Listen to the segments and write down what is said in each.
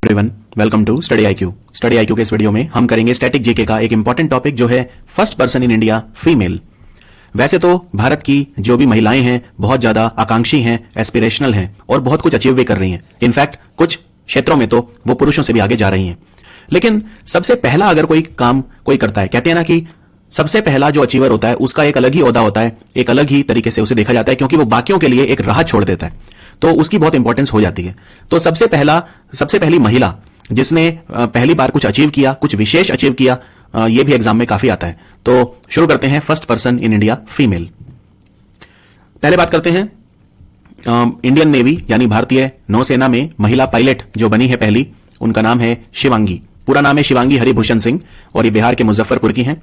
Everyone, welcome to Study IQ. Study IQ के इस video में हम करेंगे स्टैटिक जीके का एक इंपॉर्टेंट टॉपिक जो है first person in India female. वैसे तो भारत की जो भी महिलाएं हैं बहुत ज्यादा आकांक्षी हैं, एस्पिरेशनल हैं और बहुत कुछ अचीव भी कर रही हैं। इनफैक्ट कुछ क्षेत्रों में तो वो पुरुषों से भी आगे जा रही हैं। लेकिन सबसे पहला अगर कोई काम कोई करता है, कहते हैं ना कि सबसे पहला जो अचीवर होता है उसका एक अलग ही ओहदा होता है, एक अलग ही तरीके से उसे देखा जाता है, क्योंकि वो बाकियों के लिए एक राह छोड़ देता है, तो उसकी बहुत इंपॉर्टेंस हो जाती है। तो सबसे पहली महिला जिसने पहली बार कुछ अचीव किया, कुछ विशेष अचीव किया, ये भी एग्जाम में काफी आता है। तो शुरू करते हैं first person in India female. पहले बात करते हैं इंडियन नेवी यानी भारतीय नौसेना में महिला पायलट जो बनी है पहली, उनका नाम है शिवांगी। पूरा नाम है शिवांगी हरिभूषण सिंह और ये बिहार के मुजफ्फरपुर की हैं।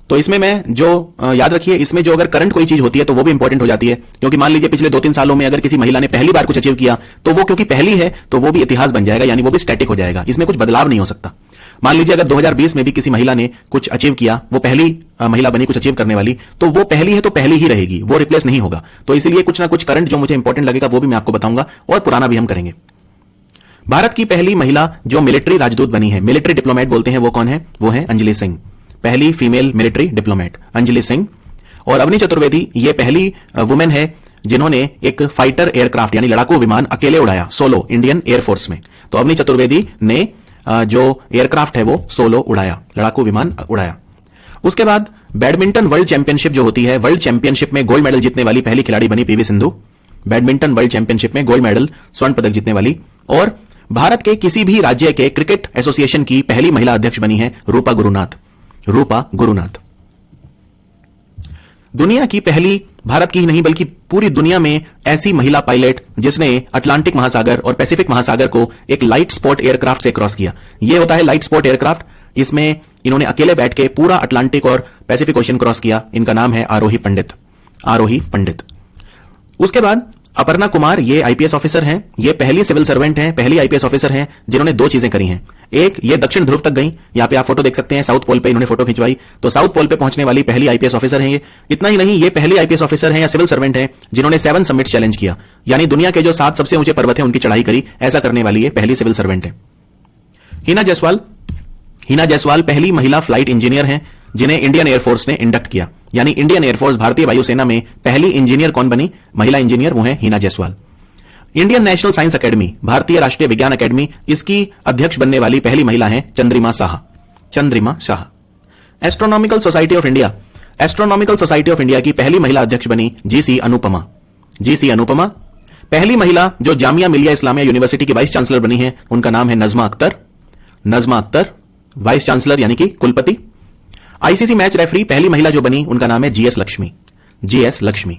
तो इसमें मैं जो याद रखिए, इसमें जो अगर करंट कोई चीज होती है तो वो भी इंपॉर्टेंट हो जाती है, क्योंकि मान लीजिए पिछले 2-3 सालों में अगर किसी महिला ने पहली बार कुछ अचीव किया तो वो क्योंकि पहली है तो वो भी इतिहास बन जाएगा, यानी वो भी स्टैटिक हो जाएगा, इसमें कुछ बदलाव नहीं हो सकता। मान लीजिए अगर 2020 में भी किसी महिला ने कुछ अचीव किया, वो पहली महिला बनी कुछ अचीव करने वाली, तो वो पहली है तो पहली ही रहेगी, वो रिप्लेस नहीं होगा। तो इसलिए कुछ ना कुछ करंट जो मुझे इंपॉर्टेंट लगेगा वो भी मैं आपको बताऊंगा और पुराना भी हम करेंगे। भारत की पहली महिला जो मिलिट्री राजदूत बनी है, मिलिट्री डिप्लोमेट बोलते हैं, वो कौन है? वो है अंजलि सिंह। पहली female military diplomat Anjali Singh. और अवनी चतुर्वेदी ये पहली वुमेन है जिन्होंने एक फाइटर एयरक्राफ्ट यानी लड़ाकू विमान अकेले उड़ाया, सोलो, इंडियन एयरफोर्स में। तो अवनी चतुर्वेदी ने जो एयरक्राफ्ट है वो सोलो उड़ाया, लड़ाकू विमान उड़ाया। उसके बाद बैडमिंटन वर्ल्ड चैंपियनशिप जो होती है, वर्ल्ड चैंपियनशिप में गोल्ड मेडल जीतने वाली पहली खिलाड़ी बनी PV Sindhu. Badminton world championship में गोल्ड मेडल, स्वर्ण पदक जीतने वाली। और भारत के किसी भी राज्य के क्रिकेट एसोसिएशन की पहली महिला अध्यक्ष बनी है रूपा गुरुनाथ। रूपा गुरुनाथ दुनिया की पहली, भारत की ही नहीं बल्कि पूरी दुनिया में ऐसी महिला पायलट जिसने अटलांटिक महासागर और पैसिफिक महासागर को एक लाइट स्पॉट एयरक्राफ्ट से क्रॉस किया। यह होता है लाइट स्पॉट एयरक्राफ्ट। इसमें इन्होंने अकेले बैठ के पूरा अटलांटिक और पैसिफिक ओशन क्रॉस किया। इनका नाम है आरोही पंडित। आरोही पंडित। उसके बाद अपर्णा कुमार, ये आईपीएस ऑफिसर हैं। ये पहली सिविल सर्वेंट हैं, पहली आईपीएस ऑफिसर हैं जिन्होंने 2 चीजें करी हैं। एक, ये दक्षिण ध्रुव तक गई। यहां पे आप फोटो देख सकते हैं, साउथ पोल पे इन्होंने फोटो खिंचवाई। तो साउथ पोल पे पहुंचने वाली पहली आईपीएस ऑफिसर हैं ये। इतना ही नहीं, ये पहली आईपीएस ऑफिसर हैं या सिविल सर्वेंट हैं जिन्होंने 7 समिट चैलेंज किया, यानी दुनिया के जो 7 सबसे ऊंचे पर्वत हैं उनकी चढ़ाई करी। ऐसा करने वाली ये पहली सिविल सर्वेंट है। हिना जायसवाल। हिना जायसवाल पहली महिला फ्लाइट इंजीनियर हैं जिन्हें इंडियन एयरफोर्स ने इंडक्ट किया, यानी इंडियन एयरफोर्स भारतीय वायुसेना में पहली इंजीनियर कौन बनी? महिला इंजीनियर, वो है Hina Jaiswal. Indian national science academy, भारतीय राष्ट्रीय विज्ञान अकेडमी, इसकी अध्यक्ष बनने वाली पहली महिला है Chandrima Shah. Chandrima Shah. Astronomical society of India, astronomical society of India की पहली महिला अध्यक्ष बनी जीसी अनुपमा। जीसी अनुपमा। पहली महिला जो जामिया मिलिया इस्लामिया यूनिवर्सिटी की वाइस चांसलर बनी है उनका नाम है नजमा अख्तर। नजमा अख्तर, वाइस चांसलर यानी कि कुलपति। आईसीसी मैच रेफरी पहली महिला जो बनी उनका नाम है जीएस लक्ष्मी। जीएस लक्ष्मी।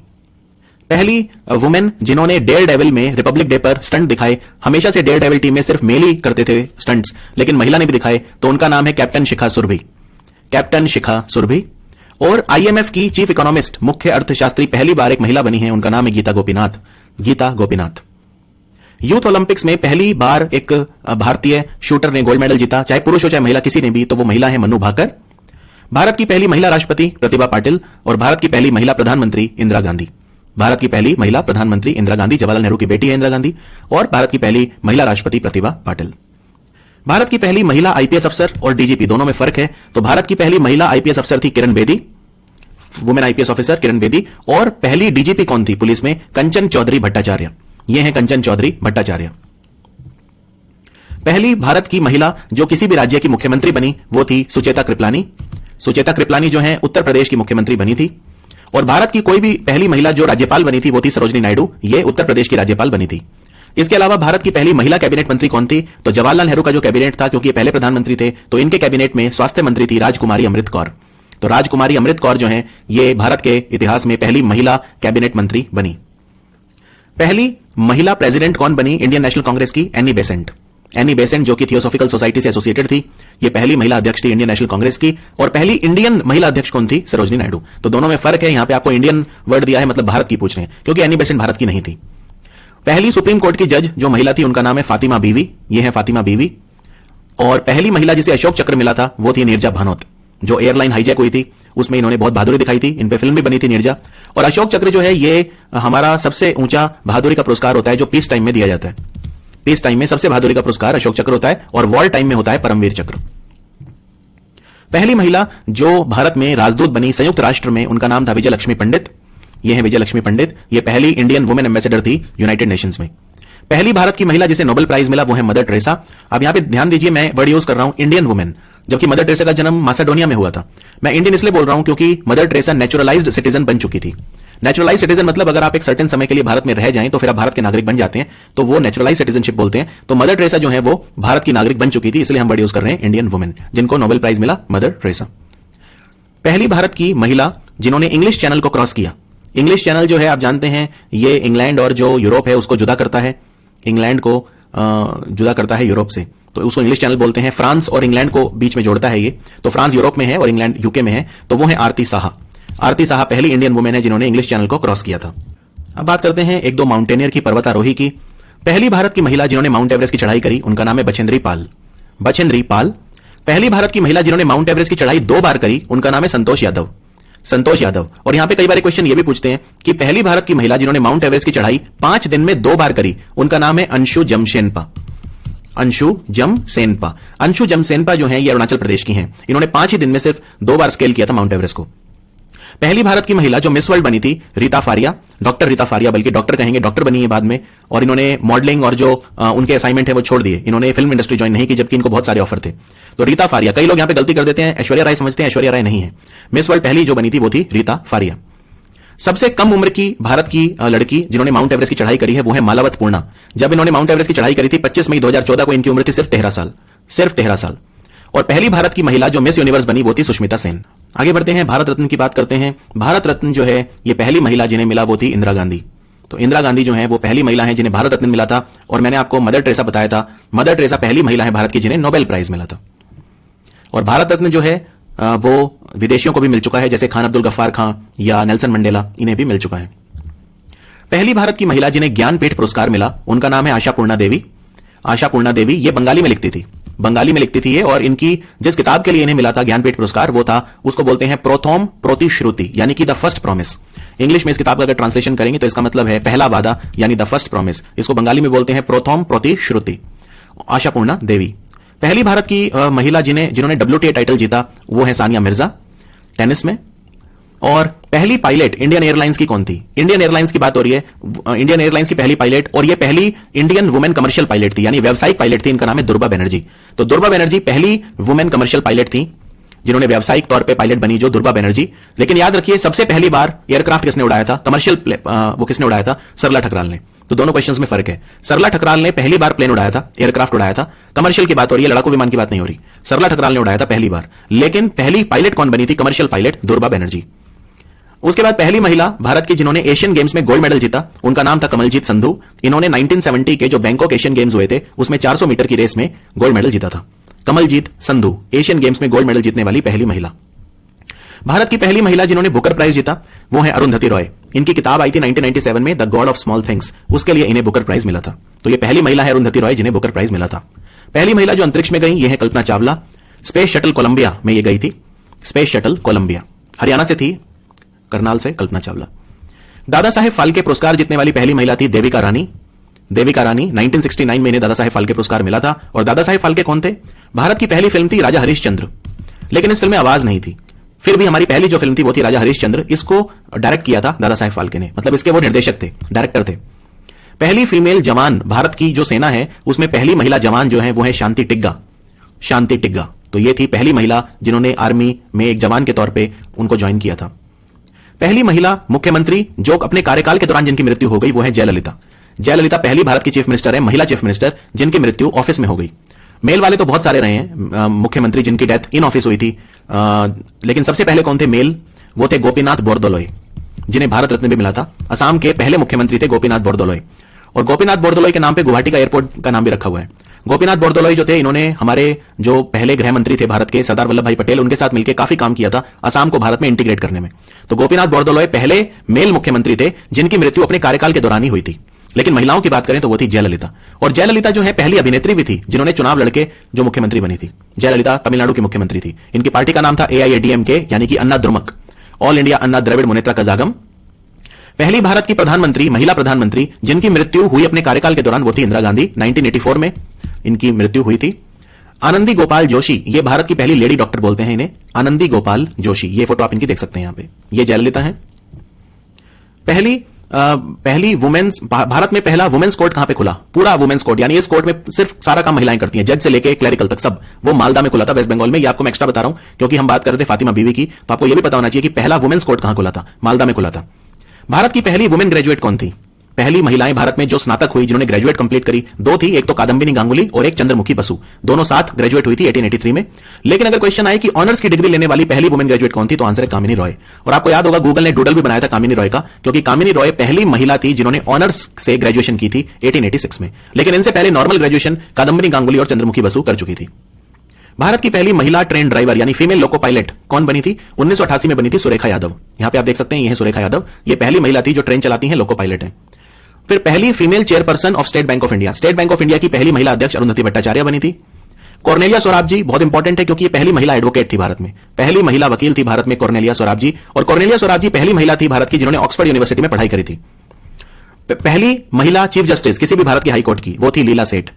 पहली वुमेन जिन्होंने डेयर डेविल में रिपब्लिक डे पर स्टंट दिखाए। हमेशा से डेयर डेविल टीम में सिर्फ मेल ही करते थे स्टंट्स, लेकिन महिला ने भी दिखाए, तो उनका नाम है कैप्टन शिखा सुरभि। कैप्टन शिखा सुरभि। और आईएमएफ की चीफ इकोनॉमिस्ट, मुख्य अर्थशास्त्री पहली बार एक महिला बनी है, उनका नाम है गीता गोपीनाथ। गीता गोपीनाथ। यूथ ओलंपिक्स में पहली बार एक भारतीय शूटर ने गोल्ड मेडल जीता, चाहे पुरुष हो चाहे महिला, किसी ने भी, तो वो महिला है मनु भाकर। भारत की पहली महिला राष्ट्रपति प्रतिभा पाटिल और भारत की पहली महिला प्रधानमंत्री इंदिरा गांधी। भारत की पहली महिला प्रधानमंत्री इंदिरा गांधी, जवाहरलाल नेहरू की बेटी है इंदिरा गांधी। और भारत की पहली महिला राष्ट्रपति प्रतिभा पाटिल। भारत की पहली महिला आईपीएस अफसर और डीजीपी, दोनों में फर्क है। तो भारत की पहली महिला आईपीएस अफसर थी Kiran Bedi, women IPS officer Kiran Bedi. और पहली डीजीपी कौन थी पुलिस में? कंचन चौधरी भट्टाचार्य। ये है कंचन चौधरी भट्टाचार्य। पहली भारत की महिला जो किसी भी राज्य की मुख्यमंत्री बनी वो थी सुचेता कृपलानी। सुचेता कृपलानी जो है उत्तर प्रदेश की मुख्यमंत्री बनी थी। और भारत की कोई भी पहली महिला जो राज्यपाल बनी थी वो थी सरोजिनी नायडू, ये उत्तर प्रदेश की राज्यपाल बनी थी। इसके अलावा भारत की पहली महिला कैबिनेट मंत्री कौन थी? तो जवाहरलाल नेहरू का जो कैबिनेट था, क्योंकि ये पहले प्रधानमंत्री थे, तो इनके कैबिनेट में स्वास्थ्य मंत्री थी राजकुमारी अमृत कौर। तो राजकुमारी अमृत कौर जो है ये भारत के इतिहास में पहली महिला कैबिनेट मंत्री बनी। पहली महिला प्रेसिडेंट कौन बनी इंडियन नेशनल कांग्रेस की? Annie Besant. एनी बेसेंट जो कि थियोसॉफिकल सोसाइटी से एसोसिएटेड थी, ये पहली महिला अध्यक्ष थी इंडियन नेशनल कांग्रेस की। और पहली इंडियन महिला अध्यक्ष कौन थी? सरोजिनी नायडू। तो दोनों में फर्क है, यहां पे आपको इंडियन वर्ड दिया है, मतलब भारत की पूछ रहे हैं, क्योंकि एनी बेसेंट भारत की नहीं थी। पहली सुप्रीम कोर्ट की जज जो महिला थी उनका नाम है फातिमा बीवी। ये है फातिमा बीवी। और पहली महिला जिसे अशोक चक्र मिला था वो थी नीरजा भानोत, जो एयरलाइन हाईजैक हुई थी उसमें इन्होंने बहुत बहादुरी दिखाई थी। इन पे फिल्म भी बनी थी नीरजा। और अशोक चक्र जो है ये हमारा सबसे ऊंचा बहादुरी का पुरस्कार होता है जो पीस टाइम में दिया जाता है। पीस टाइम में सबसे बहादुरी का पुरस्कार अशोक चक्र होता है और वॉर टाइम में होता है परमवीर चक्र। पहली महिला जो भारत में राजदूत बनी संयुक्त राष्ट्र में, उनका नाम था विजय लक्ष्मी पंडित। यह है विजय लक्ष्मी पंडित। यह पहली इंडियन वुमेन एम्बेसडर थी यूनाइटेड नेशंस में। पहली भारत की महिला जिसे नोबेल प्राइज मिला वो है मदर टेरेसा। अब यहां पे ध्यान दीजिए, मैं वर्ड यूज कर रहा हूं इंडियन वुमेन, जबकि मदर टेरेसा का जन्म मासेडोनिया में हुआ था। मैं इंडियन इसलिए बोल रहा हूं क्योंकि मदर टेरेसा नेचुरलाइज्ड सिटीजन बन चुकी थी। नेचुरलाइज सिटीजन मतलब अगर आप एक सर्टेन समय के लिए भारत में रह जाएं तो फिर आप भारत के नागरिक बन जाते हैं, तो वो नेचुरलाइज सिटीजनशिप बोलते हैं। तो मदर टेरेसा जो है वो भारत की नागरिक बन चुकी थी, इसलिए हम वर्ड यूज कर रहे हैं इंडियन वुमेन, जिनको नोबेल प्राइज मिला मदर टेरेसा। पहली भारत की महिला जिन्होंने इंग्लिश चैनल को क्रॉस किया। इंग्लिश चैनल जो है आप जानते हैं ये इंग्लैंड और जो यूरोप है उसको जुदा करता है, इंग्लैंड को जुदा करता है यूरोप से, तो उसको इंग्लिश चैनल बोलते हैं। फ्रांस और इंग्लैंड को बीच में जोड़ता है ये, तो फ्रांस यूरोप में है और इंग्लैंड यूके में है, तो वो है आरती साहा। आरती साहा पहली इंडियन वुमेन है जिन्होंने इंग्लिश चैनल को क्रॉस किया था। अब बात करते हैं एक दो माउंटेनियर की, पर्वतारोही की। पहली भारत की महिला जिन्होंने माउंट एवरेस्ट की चढ़ाई करी उनका नाम है बछेंद्री पाल। बछेंद्री पाल। पहली भारत की महिला जिन्होंने माउंट एवरेस्ट की चढ़ाई 2 बार करी उनका नाम है संतोष यादव। संतोष यादव। और यहां पे कई बार क्वेश्चन ये भी पूछते हैं कि पहली भारत की महिला जिन्होंने माउंट एवरेस्ट की चढ़ाई 5 दिन में 2 बार करी उनका नाम है अंशु जमशेनपा। अंशु जमसेनपा। अंशु जमसेनपा जो है ये अरुणाचल प्रदेश की हैं। इन्होंने 5 ही दिन में सिर्फ 2 बार स्केल किया था माउंट एवरेस्ट को। पहली भारत की महिला जो मिस वर्ल्ड बनी थी रीता फारिया, डॉक्टर रीता फारिया, बल्कि डॉक्टर कहेंगे, डॉक्टर बनी है बाद में, और इन्होंने मॉडलिंग और जो उनके असाइनमेंट है वो छोड़ दिए। इन्होंने फिल्म इंडस्ट्री ज्वाइन नहीं की जबकि इनको बहुत सारे ऑफर थे। तो रीता फारिया, कई लोग यहां पे गलती कर देते हैं, ऐश्वर्या राय समझते हैं, ऐश्वर्या राय नहीं है। मिस वर्ल्ड पहली जो बनी थी वो थी रीता फारिया। सबसे कम उम्र की भारत की लड़की जिन्होंने माउंट एवरेस्ट की चढ़ाई करी है वो है मालावत पूर्णा। जब इन्होंने माउंट एवरेस्ट की चढ़ाई करी थी 25 मई 2014 को, इनकी उम्र थी सिर्फ 13 साल, सिर्फ 13 साल। और पहली भारत की महिला जो मिस यूनिवर्स बनी वो थी सुष्मिता सेन। आगे बढ़ते हैं, भारत रत्न की बात करते हैं। भारत रत्न जो है ये पहली महिला जिन्हें मिला वो थी इंदिरा गांधी। तो इंदिरा गांधी जो है वो पहली महिला है जिन्हें भारत रत्न मिला था। और मैंने आपको मदर टेरेसा बताया था, मदर टेरेसा पहली महिला है भारत की जिन्हें नोबेल प्राइज मिला था। और भारत रत्न जो है वो विदेशियों को भी मिल चुका है, जैसे खान अब्दुल गफ्फार खां या नेल्सन मंडेला, इन्हें भी मिल चुका है। पहली भारत की महिला जिन्हें ज्ञानपीठ पुरस्कार मिला उनका नाम है आशापूर्णा देवी। आशापूर्णा देवी ये बंगाली में लिखती थी, बंगाली में लिखती थी ये, और इनकी जिस किताब के लिए इन्हें मिला था ज्ञानपीठ पुरस्कार वो था, उसको बोलते हैं प्रोथोम प्रतिश्रुति, यानी कि द फर्स्ट प्रॉमिस। इंग्लिश में इस किताब का अगर ट्रांसलेशन करेंगे तो इसका मतलब है पहला वादा, यानी द फर्स्ट प्रॉमिस। इसको बंगाली में बोलते हैं प्रोथोम प्रतिश्रुति। आशापूर्णा देवी। पहली भारत की महिला जिन्होंने WTA टाइटल जीता वो है सानिया मिर्जा टेनिस में। और पहली पायलट इंडियन एयरलाइंस की कौन थी? इंडियन एयरलाइंस की बात हो रही है, इंडियन एयरलाइंस की पहली पायलट, और ये पहली इंडियन वुमेन कमर्शियल पायलट थी, यानी व्यावसायिक पायलट थी। इनका नाम है दुर्बा बनर्जी। तो दुर्बा बनर्जी पहली वुमेन कमर्शियल पायलट थी जिन्होंने व्यावसायिक तौर पे पायलट बनी, जो दुर्बा बनर्जी। लेकिन याद रखिए सबसे पहली बार एयरक्राफ्ट किसने उड़ाया था, कमर्शियल वो किसने उड़ाया था? सरला ठकराल ने। तो दोनों क्वेश्चंस में फर्क है। सरला ठकराल ने पहली बार प्लेन उड़ाया था, एयरक्राफ्ट उड़ाया था। कमर्शियल की बात हो रही है, लड़ाकू विमान की बात नहीं हो रही। सरला ठकराल ने उड़ाया था पहली बार, लेकिन पहली पायलट कौन बनी थी? Commercial pilot Durba Banerjee. उसके बाद पहली महिला भारत की जिन्होंने एशियन गेम्स में गोल्ड मेडल जीता उनका नाम था कमलजीत संधू। इन्होंने 1970 के जो बैंकॉक एशियन गेम्स हुए थे उसमें 400 मीटर की रेस में गोल्ड मेडल जीता था। कमलजीत संधू एशियन गेम्स में गोल्ड मेडल जीतने वाली पहली महिला। भारत की पहली महिला जिन्होंने बुकर प्राइज जीता वो है अरुंधति रॉय। इनकी किताब आई थी 1997 में, the God of small things, उसके लिए इन्हें बुकर प्राइज मिला था। तो ये पहली महिला है अरुंधति रॉय जिन्हें बुकर प्राइज मिला था। पहली महिला जो अंतरिक्ष में गई ये है Kalpana Chawla. Space shuttle Columbia में ये गई थी। स्पेस शटल कोलंबिया हरियाणा से थी, करनाल से कल्पना चावला। दादा साहेब फाल्के पुरस्कार जीतने वाली पहली महिला थी देविका रानी। देविका रानी 1969 में इन्हें दादा साहेब फाल्के पुरस्कार मिला था। और दादा साहेब फाल्के कौन थे? भारत की पहली फिल्म थी राजा हरिश्चंद्र, लेकिन इस फिल्म में आवाज नहीं थी। फिर भी हमारी पहली जो फिल्म थी वो थी राजा हरिश्चंद्र। इसको डायरेक्ट किया था दादा साहेब फाल्के ने, मतलब इसके वो निर्देशक थे, डायरेक्टर थे। पहली फीमेल जवान भारत की जो सेना है उसमें पहली महिला जवान जो है वो है शांति टिग्गा। शांति टिग्गा, तो ये थी पहली महिला जिन्होंने आर्मी में एक जवान के तौर पर उनको ज्वाइन किया था। पहली महिला मुख्यमंत्री जो अपने कार्यकाल के दौरान जिनकी मृत्यु हो गई वो है जयललिता। जयललिता पहली भारत की चीफ मिनिस्टर है, महिला चीफ मिनिस्टर, जिनकी मृत्यु ऑफिस में हो गई। मेल वाले तो बहुत सारे रहे हैं मुख्यमंत्री जिनकी डेथ इन ऑफिस हुई थी, लेकिन सबसे पहले कौन थे मेल? वो थे गोपीनाथ बोरदोलोई, जिन्हें भारत रत्न भी मिला था। असम के पहले मुख्यमंत्री थे गोपीनाथ बोरदोलोई। और गोपीनाथ बोरदोलोई के नाम पे गुवाहाटी का एयरपोर्ट का नाम भी रखा हुआ है। गोपीनाथ बोरदोलोई जो थे इन्होंने हमारे जो पहले गृह मंत्री थे भारत के सरदार वल्लभ भाई पटेल, उनके साथ मिलकर काफी काम किया था असम को भारत में इंटीग्रेट करने में। तो गोपीनाथ बोरदोलोई पहले मेल मुख्यमंत्री थे जिनकी मृत्यु अपने कार्यकाल के दौरान ही हुई थी। लेकिन महिलाओं की बात करें तो वो थी जयललिता। और जयललिता जो है पहली अभिनेत्री भी थी जिन्होंने चुनाव लड़के जो मुख्यमंत्री बनी थी। जयललिता तमिलनाडु की मुख्यमंत्री थी। इनकी पार्टी का नाम था AIADMK, यानी कि अन्ना द्रुमक, ऑल इंडिया अन्ना द्रविड़ मुनेत्रा कजागम। पहली भारत की प्रधानमंत्री, महिला प्रधानमंत्री जिनकी मृत्यु हुई अपने कार्यकाल के दौरान, वो थी इंदिरा गांधी। 1984 में इनकी मृत्यु हुई थी। आनंदी गोपाल जोशी, ये भारत की पहली लेडी डॉक्टर बोलते हैं इन्हें, आनंदी गोपाल जोशी। ये फोटो आप इनकी देख सकते हैं यहां पे। ये जयललिता है। पहली वुमेन्स, भारत में पहला वुमेन्स कोर्ट कहां पे खुला? पूरा वुमेन्स कोर्ट, यानी इस कोर्ट में सिर्फ सारा काम महिलाएं करती हैं, जज से लेके क्लरिकल तक सब। वो मालदा में खुला था, वेस्ट बंगाल में। ये आपको मैं एक्स्ट्रा बता रहा हूं क्योंकि हम बात कर रहे थे फातिमा बीवी की, तो आपको यह भी पता होना चाहिए कि पहला वुमेन्स कोर्ट कहां खुला था। मालदा में खुला था। भारत की पहली वुमेन ग्रेजुएट कौन थी? पहली महिलाएं भारत में जो स्नातक हुई, जिन्होंने ग्रेजुएट कंप्लीट करी, दो थी। एक तो कादम्बिनी गांगुली और एक चंद्रमुखी बसु। दोनों साथ ग्रेजुएट हुई थी 1883 में। लेकिन अगर क्वेश्चन आए कि ऑनर्स की डिग्री लेने वाली पहली वुमेन ग्रेजुएट कौन थी, तो आंसर है कामिनी रॉय। और आपको याद होगा गूगल ने डूडल भी बनाया था कामिनी रॉय का, क्योंकि कामिनी रॉय पहली महिला थी जिन्होंने ऑनर्स से ग्रेजुएशन की थी 1886 में। लेकिन इनसे पहले नॉर्मल ग्रेजुएशन कादम्बिनी गांगुली और चंद्रमुखी बसु कर चुकी थी। भारत की पहली महिला ट्रेन ड्राइवर यानी फीमेल लोको पायलट कौन बनी थी? 1988 में बनी थी सुरेखा यादव। यहां पे आप देख सकते हैं, यह है सुरेखा यादव। ये पहली महिला थी जो ट्रेन चलाती हैं, लोको पायलट है। फिर पहली female chairperson of state bank of India, state bank of India की पहली महिला अध्यक्ष अरुंधति भट्टाचार्य बनी थी। कॉर्नेलिया सोराब जी बहुत इंपॉर्टेंट है क्योंकि ये पहली महिला एडवोकेट थी भारत में, पहली महिला वकील थी भारत में कॉर्नेलिया सोराब जी। और कॉर्नेलिया सोराब जी पहली महिला थी भारत की जिन्होंने ऑक्सफोर्ड यूनिवर्सिटी में पढ़ाई करी थी। पहली महिला चीफ जस्टिस किसी भी भारत की हाईकोर्ट की, वो थी लीला सेठ।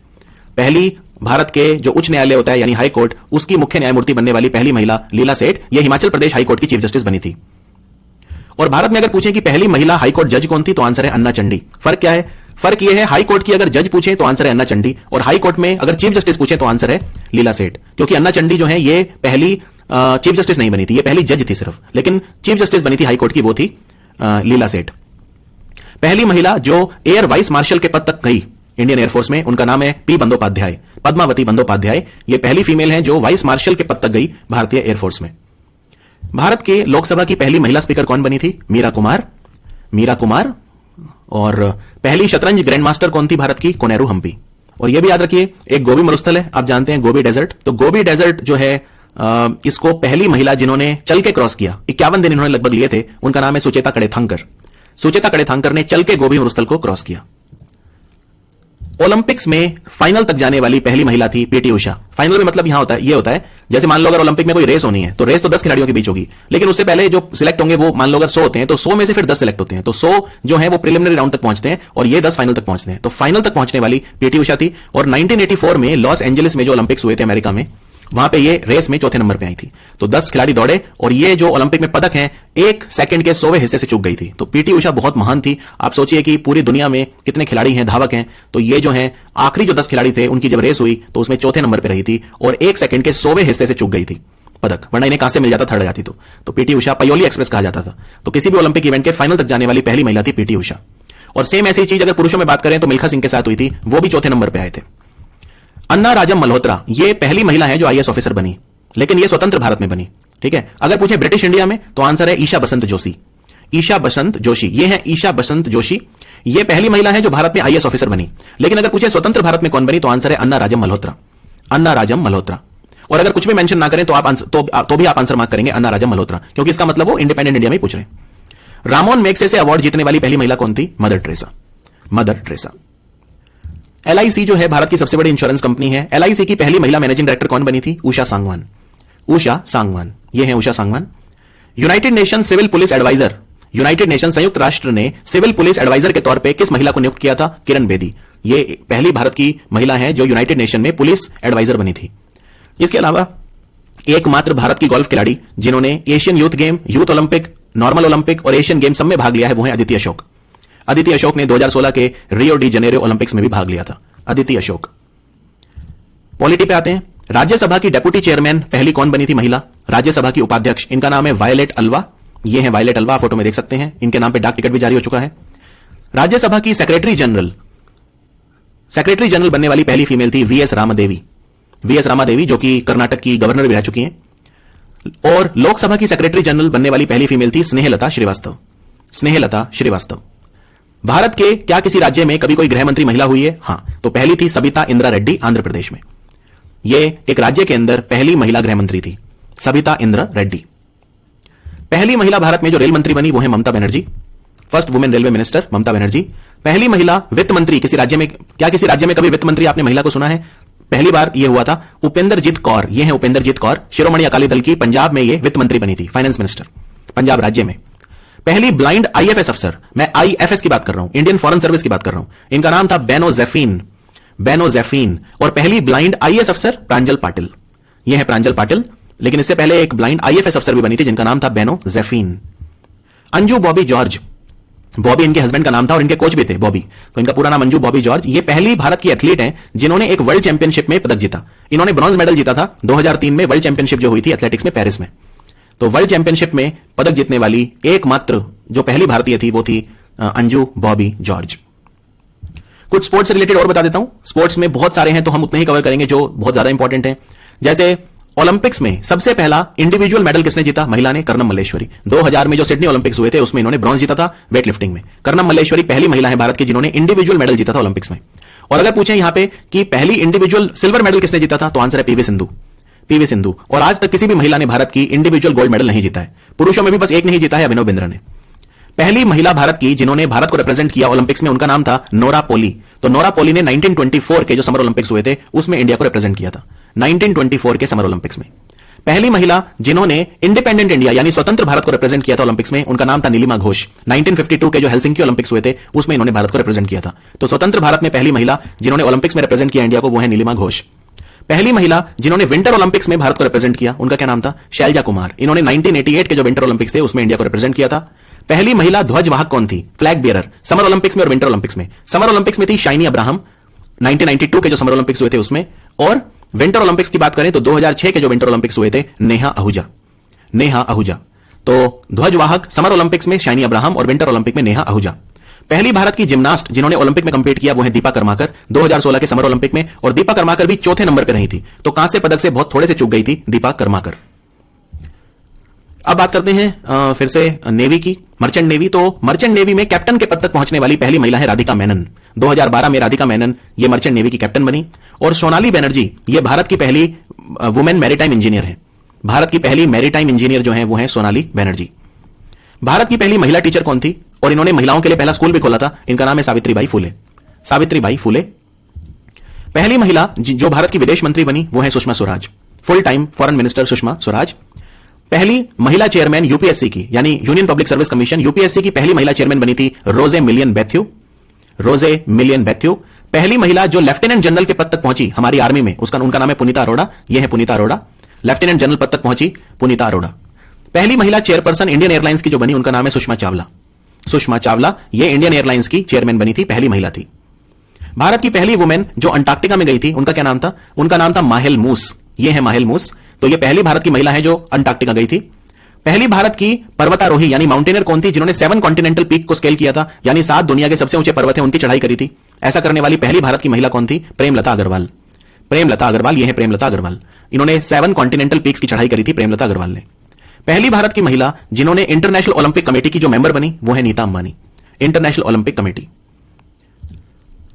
पहली भारत के जो उच्च न्यायालय होता है यानी हाई कोर्ट, उसकी मुख्य न्यायमूर्ति बनने वाली पहली महिला लीला सेठ, यह हिमाचल प्रदेश हाईकोर्ट की चीफ जस्टिस बनी थी। और भारत में अगर पूछें कि पहली महिला हाईकोर्ट जज कौन थी, तो आंसर है अन्ना चंडी। फर्क क्या है? फर्क यह है, हाई कोर्ट की अगर जज पूछे तो आंसर है अन्ना चंडी, और हाई कोर्ट में अगर चीफ जस्टिस पूछे तो आंसर है लीला सेठ। क्योंकि अन्ना चंडी जो है ये पहली चीफ जस्टिस नहीं बनी थी, ये पहली जज थी सिर्फ, लेकिन चीफ जस्टिस बनी थी हाई कोर्ट की, वो थी लीला सेठ। पहली महिला जो एयर वाइस मार्शल के पद तक गई इंडियन एयरफोर्स में, उनका नाम है पी बंदोपाध्याय, पद्मावती बंदोपाध्याय। ये पहली फीमेल है जो वाइस मार्शल के पद तक गई भारतीय एयरफोर्स में। भारत के लोकसभा की पहली महिला स्पीकर कौन बनी थी? मीरा कुमार, मीरा कुमार। और पहली शतरंज ग्रैंड मास्टर कौन थी भारत की? कोनेरू हम्पी। और यह भी याद रखिए, एक गोबी मरुस्थल है, आप जानते हैं गोबी डेजर्ट, तो गोबी डेजर्ट जो है इसको पहली महिला जिन्होंने चल के क्रॉस किया, 51 दिन इन्होंने लगभग लिए थे, उनका नाम है सुचेता कड़ेथांकर। सुचेता कड़ेथांकर ने चल के गोबी मरुस्थल को क्रॉस किया। ओलंपिक्स में फाइनल तक जाने वाली पहली महिला थी पीटी उषा। फाइनल में मतलब यहां होता है, ये होता है जैसे मान लो अगर ओलंपिक में कोई रेस होनी है तो रेस तो 10 खिलाड़ियों के बीच होगी, लेकिन उससे पहले जो सिलेक्ट होंगे वो मान लो अगर 100 होते हैं तो 100 में से फिर 10 सिलेक्ट होते हैं, तो 100 जो है वो प्रिलिमिनरी राउंड तक पहुंचते हैं और ये 10 फाइनल तक पहुंचते हैं। तो फाइनल तक पहुंचने वाली पीटी उषा थी। और 1984 में लॉस एंजलिस में जो ओलंपिक्स हुए थे अमेरिका में, वहां पे ये रेस में चौथे नंबर पे आई थी। तो 10 खिलाड़ी दौड़े और ये जो ओलंपिक में पदक हैं 1 सेकंड के 100वें हिस्से से चूक गई थी। तो पीटी उषा बहुत महान थी। आप सोचिए कि पूरी दुनिया में कितने खिलाड़ी हैं, धावक हैं, तो ये जो हैं आखिरी जो 10 खिलाड़ी थे उनकी जब रेस हुई तो उसमें चौथे नंबर पे रही थी और 1 सेकंड के 100वें हिस्से से चूक गई थी पदक, वरना इन्हें कहां से मिल जाता, थर्ड जाती। तो पीटी उषा पयोली एक्सप्रेस कहा जाता था। तो किसी भी ओलंपिक इवेंट के फाइनल तक जाने वाली पहली महिला थी पीटी उषा। और सेम ऐसी चीज अगर पुरुषों में बात करें तो मिल्खा सिंह के साथ हुई थी, वो भी चौथे नंबर पे आए थे। अन्ना राजम मल्होत्रा ये पहली महिला है जो आईएएस ऑफिसर बनी, लेकिन ये स्वतंत्र भारत में बनी। ठीक है, अगर पूछे ब्रिटिश इंडिया में तो आंसर है ईशा बसंत जोशी। ईशा बसंत जोशी, ये है ईशा बसंत जोशी, ये पहली महिला है जो भारत में आईएएस ऑफिसर बनी। लेकिन अगर पूछे स्वतंत्र भारत में कौन बनी तो आंसर है अन्ना राजम मल्होत्रा, अन्ना राजम मल्होत्रा। और अगर कुछ भी मेंशन ना करें तो आप तो भी आप आंसर मार्क करेंगे अन्ना राजम मल्होत्रा, क्योंकि इसका मतलब वो इंडिपेंडेंट इंडिया में पूछ रहे हैं। रामोन मैग्सेसे से अवार्ड जीतने वाली पहली महिला कौन थी? Mother Teresa, mother Teresa. LIC जो है भारत की सबसे बड़ी इंश्योरेंस कंपनी है। एलआईसी की पहली महिला मैनेजिंग डायरेक्टर कौन बनी थी? उषा सांगवान, उषा सांगवान, ये है Usha Sangwan. United Nation civil police adviser, United Nation संयुक्त राष्ट्र ने सिविल पुलिस एडवाइजर के तौर पे किस महिला को नियुक्त किया था? किरण बेदी। ये पहली भारत की महिला है जो यूनाइटेड नेशन में पुलिस एडवाइजर बनी थी। इसके अलावा एकमात्र भारत की गोल्फ खिलाड़ी जिन्होंने Asian youth game, youth Olympic, normal Olympic और एशियन गेम सब में भाग लिया है वो है अदिति अशोक। अदिति अशोक ने 2016 के रियो डी जनेरो ओलंपिक्स में भी भाग लिया था, अदिति अशोक। पॉलिटी पे आते हैं। राज्यसभा की डेप्यूटी चेयरमैन पहली कौन बनी थी महिला? राज्यसभा की उपाध्यक्ष, इनका नाम है वायलेट अलवा। ये है वायलेट अलवा, फोटो में देख सकते हैं। इनके नाम पे डाक टिकट भी जारी हो चुका है। राज्यसभा की सेक्रेटरी जनरल बनने वाली पहली फीमेल थी वीएस रामादेवी, वीएस रामादेवी जो कि कर्नाटक की गवर्नर भी रह चुकी हैं। और लोकसभा की सेक्रेटरी जनरल बनने वाली पहली फीमेल थी स्नेहलता श्रीवास्तव, स्नेहलता श्रीवास्तव। भारत के क्या किसी राज्य में कभी कोई गृह मंत्री महिला हुई है? हां, तो पहली थी सबिता इंद्रा रेड्डी आंध्र प्रदेश में। यह एक राज्य के अंदर पहली महिला गृह मंत्री थी, सबिता इंद्रा रेड्डी। पहली महिला भारत में जो रेल मंत्री बनी वो है Mamata Banerjee, first women railway minister Mamata Banerjee. पहली महिला वित्त मंत्री किसी राज्य में, क्या किसी राज्य में कभी वित्त मंत्री आपने महिला को सुना है? पहली बार यह हुआ था उपेंद्रजीत कौर, यह है उपेंद्रजीत कौर, शिरोमणि अकाली दल की पंजाब में यह वित्त मंत्री बनी थी, फाइनेंस मिनिस्टर पंजाब राज्य में। पहली ब्लाइंड आईएफएस अफसर, मैं आईएफएस की बात कर रहा हूं, इंडियन फॉरेन सर्विस की बात कर रहा हूं, इनका नाम था बेनो ज़ैफ़ीन। और पहली ब्लाइंड आईएएस अफसर प्रांजल पाटिल, यह है प्रांजल पाटिल। लेकिन इससे पहले एक ब्लाइंड आईएफएस अफसर भी बनी थी जिनका नाम था बेनो ज़ैफ़ीन। अंजू बॉबी जॉर्ज, बॉबी इनके हस्बैंड का नाम था और इनके कोच भी थे बॉबी, तो इनका पूरा नाम अंजू बॉबी जॉर्ज। ये पहली भारत की एथलीट हैं जिन्होंने एक वर्ल्ड चैंपियनशिप में पदक जीता। इन्होंने ब्रॉन्ज मेडल जीता था 2003 में, वर्ल्ड चैंपियनशिप जो हुई थी एथलेटिक्स में पेरिस में। तो वर्ल्ड चैंपियनशिप में पदक जीतने वाली एकमात्र जो पहली भारतीय थी वो थी अंजू बॉबी जॉर्ज। कुछ स्पोर्ट्स से रिलेटेड और बता देता हूं। स्पोर्ट्स में बहुत सारे हैं तो हम उतने ही कवर करेंगे जो बहुत ज्यादा इंपॉर्टेंट हैं। जैसे ओलंपिक्स में सबसे पहला इंडिविजुअल मेडल किसने जीता? महिला ने, कर्णम मल्लेश्वरी। 2000 में जो सिडनी ओलंपिक्स हुए थे उसमें इन्होंने ब्रॉन्ज जीता था वेट लिफ्टिंग में। कर्णम मल्लेश्वरी पहली महिला है भारत की जिन्होंने इंडिविजुअल मेडल जीता था ओलंपिक्स में। और अगर पूछें यहां पे कि पहली इंडिविजुअल सिल्वर मेडल किसने जीता था, तो आंसर है पीवी सिंधु। और आज तक किसी भी महिला ने भारत की इंडिविजुअल गोल्ड मेडल नहीं जीता है। पुरुषों में भी बस एक नहीं जीता है, अभिनव बिंद्रा ने। पहली महिला भारत की जिन्होंने भारत को रिप्रेजेंट किया ओलंपिक्स में, उनका नाम था नोरा पोली। तो नोरा पोली ने 1924 के जो समर ओलंपिक्स हुए थे उसमें इंडिया को रिप्रेजेंट किया था, 1924 के समर ओलंपिक्स में। पहली महिला जिन्होंने इंडिपेंडेंट इंडिया यानी स्वतंत्र भारत को रिप्रेजेंट किया था ओलंपिक्स में, उनका नाम था नीलिमा घोष। 1952 के जो हेलसिंकी ओलंपिक्स हुए थे उसमें इन्होंने भारत को रिप्रेजेंट किया था। तो स्वतंत्र भारत में पहली महिला जिन्होंने ओलंपिक्स में रिप्रेजेंट किया इंडिया को, वो है नीलिमा घोष। पहली महिला जिन्होंने विंटर ओलंपिक्स में भारत को रिप्रेजेंट किया, उनका क्या नाम था? शैलजा कुमार। इन्होंने 1988 के जो विंटर ओलंपिक्स थे उसमें इंडिया को रिप्रेजेंट किया था। पहली महिला ध्वजवाहक कौन थी? फ्लैग बियरर, समर ओलंपिक्स में और विंटर ओलंपिक्स में। समर ओलंपिक्स में थी शाइनी अब्राहम 1992 के जो समर ओलंपिक्स हुए थे उसमें, और विंटर ओलंपिक्स की बात करें तो 2006 के जो विंटर ओलंपिक्स हुए थे नेहा आहूजा। तो ध्वजवाहक समर ओलंपिक्स में शाइनी अब्राहम और विंटर ओलंपिक में नेहा आहूजा। पहली भारत की जिम्नास्ट जिन्होंने ओलंपिक में कंपीट किया वो है दीपा कर्माकर 2016 के समर ओलंपिक में, और दीपा कर्माकर भी चौथे नंबर पर रही थी। तो कांस्य पदक से बहुत थोड़े से चूक गई थी दीपा कर्माकर। अब बात करते हैं फिर से नेवी की, मर्चेंट नेवी। तो मर्चेंट नेवी में कैप्टन के पद तक पहुंचने वाली पहली महिला है राधिका मेनन। 2012 में राधिका मेनन ये मर्चेंट नेवी की कैप्टन बनी। और सोनाली बनर्जी ये भारत की पहली वुमेन मैरीटाइम इंजीनियर है। भारत की पहली मैरीटाइम इंजीनियर जो है वो है सोनाली बनर्जी। भारत की पहली महिला टीचर कौन थी? और इन्होंने महिलाओं के लिए पहला स्कूल भी खोला था, इनका नाम है सावित्रीबाई फुले। पहली महिला जो भारत की विदेश मंत्री बनी वो है Sushma Swaraj, full time foreign minister Sushma Swaraj. पहली महिला चेयरमैन यूपीएससी की यानी union public service commission, UPSC की पहली महिला चेयरमैन बनी थी रोजे मिलियन बैथ्यू। पहली महिला जो लेफ्टिनेंट जनरल के पद तक पहुंची हमारी आर्मी में, उनका नाम है पुनीता अरोड़ा। यह है पुनीता अरोड़ा, लेफ्टिनेंट जनरल पद तक पहुंची पुनीता अरोड़ा। पहली महिला चेयरपर्सन इंडियन एयरलाइंस की जो बनी उनका नाम है सुषमा चावला। यह इंडियन एयरलाइंस की चेयरमैन बनी थी, पहली महिला थी। भारत की पहली वुमेन जो अंटार्कटिका में गई थी उनका क्या नाम था? उनका नाम था माहिल मूस। यह है माहिल मूस। तो यह पहली भारत की महिला है जो अंटार्कटिका गई थी। पहली भारत की पर्वतारोही यानी माउंटेनर कौन थी जिन्होंने 7 कॉन्टिनेंटल पीक को स्केल किया था, यानी 7 दुनिया के सबसे ऊंचे पर्वत हैं उनकी चढ़ाई करी थी। ऐसा करने वाली पहली भारत की महिला कौन थी? प्रेमलता अग्रवाल। यह है प्रेमलता अग्रवाल। इन्होंने 7 कॉन्टिनेंटल पीक्स की चढ़ाई करी थी प्रेमलता अग्रवाल ने। पहली भारत की महिला जिन्होंने इंटरनेशनल ओलंपिक कमेटी की जो मेंबर बनी वो है Nita Ambani, International Olympic Committee.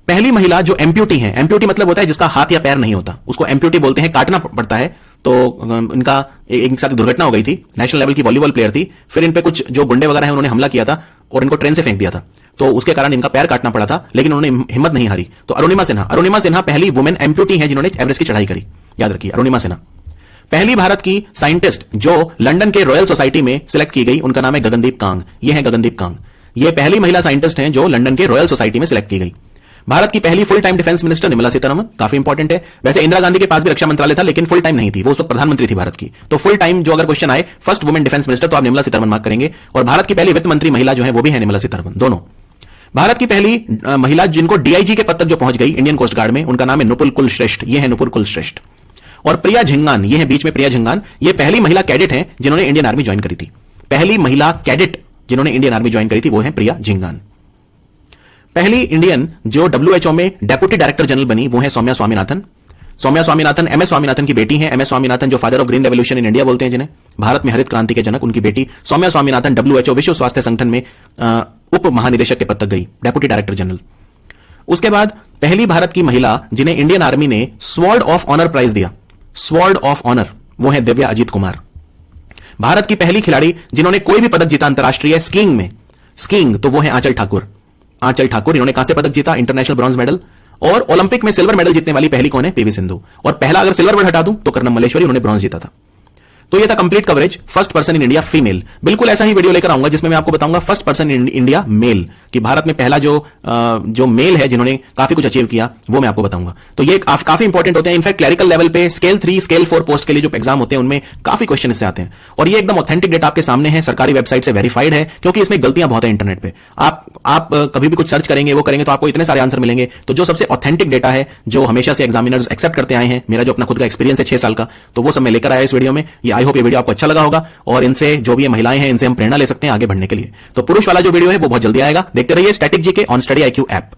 पहली महिला जो एम्प्यूटी है, एम्प्यूटी मतलब होता है जिसका हाथ या पैर नहीं होता, उसको एम्प्यूटी बोलते हैं, काटना पड़ता है। तो इनका एक साथ दुर्घटना हो गई थी, नेशनल लेवल की वॉलीबॉल प्लेयर थी, फिर इन पे कुछ जो गुंडे वगैरह हैं उन्होंने हमला किया था और इनको ट्रेन से फेंक दिया था, तो उसके कारण इनका पैर काटना पड़ा था, लेकिन उन्होंने हिम्मत नहीं हारी। तो अरुणिमा सिन्हा पहली वुमेन एम्प्यूटी है जिन्होंने एवरेस्ट की चढ़ाई करी, याद रखिए अरुणिमा सिन्हा। पहली भारत की साइंटिस्ट जो लंदन के रॉयल सोसाइटी में सिलेक्ट की गई उनका नाम है गगनदीप कांग। यह है गगनदीप कांग। यह पहली महिला साइंटिस्ट हैं जो लंदन के रॉयल सोसाइटी में सिलेक्ट की गई। भारत की पहली full time defence minister Nirmala Sitharaman, काफी इंपॉर्टेंट है। वैसे इंदिरा गांधी के पास भी रक्षा मंत्रालय था लेकिन फुल टाइम नहीं थी, वो उस वक्त प्रधानमंत्री थी भारत की। तो फुल टाइम जो अगर क्वेश्चन आए फर्स्ट वुमेन डिफेंस मिनिस्टर तो आप निर्मला सीतारमण मार्क करेंगे। और भारत की पहली वित्त मंत्री महिला जो है वो भी है निर्मला सीतारमण, दोनों। भारत की पहली महिला जिनको डीआईजी के पद तक जो पहुंच गई इंडियन कोस्ट गार्ड में, उनका नाम है नुपुर कुलश्रेष्ठ। यह है नुपुर कुलश्रेष्ठ। और प्रिया झिंगान, यह है बीच में प्रिया झिंगान, ये पहली महिला कैडेट हैं जिन्होंने इंडियन आर्मी ज्वाइन करी थी। पहली महिला कैडेट जिन्होंने इंडियन आर्मी ज्वाइन करी थी वो है प्रिया झिंगान। पहली इंडियन जो डब्ल्यूएचओ में डेप्यूटी डायरेक्टर जनरल बनी वो है सौम्या स्वामीनाथन। सौम्या स्वामीनाथन एमएस स्वामीनाथन की बेटी है। एमएस स्वामीनाथन जो father of green revolution in India बोलते हैं जिन्हें, भारत में हरित क्रांति के जनक, उनकी बेटी सौम्या स्वामीनाथन डब्ल्यूएचओ विश्व स्वास्थ्य संगठन में उप महानिदेशक के पद तक गई, डेप्यूटी डायरेक्टर जनरल। उसके बाद पहली भारत की महिला जिन्हें इंडियन आर्मी ने स्वॉर्ड ऑफ ऑनर प्राइज दिया, स्वॉर्ड ऑफ ऑनर, वो है दिव्या अजीत कुमार। भारत की पहली खिलाड़ी जिन्होंने कोई भी पदक जीता अंतरराष्ट्रीय स्कीइंग में, स्कीइंग, तो वो है आंचल ठाकुर। इन्होंने कांस्य पदक जीता, इंटरनेशनल ब्रॉन्ज मेडल। और ओलंपिक में सिल्वर मेडल जीतने वाली पहली कौन है? पीवी सिंधु। और पहला अगर सिल्वर मेडल हटा दूं तो कर्णम मल्लेश्वरी, उन्होंने ब्रॉन्ज जीता था। तो ये था complete coverage first person in India female. बिल्कुल ऐसा ही वीडियो लेकर आऊंगा जिसमें मैं आपको बताऊंगा first person in India male, कि भारत में पहला जो मेल है जिन्होंने काफी कुछ अचीव किया, वो मैं आपको बताऊंगा। तो ये काफी इंपॉर्टेंट होते हैं। इनफैक्ट क्लरिकल लेवल पे स्केल 3 स्केल 4 पोस्ट के लिए जो एग्जाम होते हैं उनमें काफी क्वेश्चन इससे आते हैं, और ये एकदम ऑथेंटिक डेटा आपके सामने है, सरकारी वेबसाइट से वेरीफाइड है, क्योंकि इसमें गलतियां बहुत है इंटरनेट पे। आप कभी भी कुछ सर्च करेंगे, वो करेंगे तो आपको इतने सारे आंसर मिलेंगे। तो जो सबसे ऑथेंटिक डेटा है, जो हमेशा से एग्जामिनर्स एक्सेप्ट करते आए हैं, मेरा जो अपना खुद का एक्सपीरियंस है 6 साल का, तो वो सब मैं लेकर आया इस वीडियो में। ये आई होप ये वीडियो आपको अच्छा लगा होगा, और इनसे जो भी ये महिलाएं हैं इनसे हम प्रेरणा ले सकते हैं आगे बढ़ने के लिए। तो पुरुष वाला जो वीडियो है वो बहुत जल्दी आएगा, देखते रहिए static GK on study IQ app.